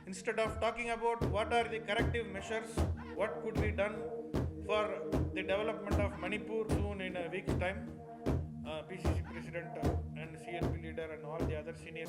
Instead of talking about what are the corrective measures, what could be done for the development of Manipur soon in a week's time, PCC president and CLP leader and all the other senior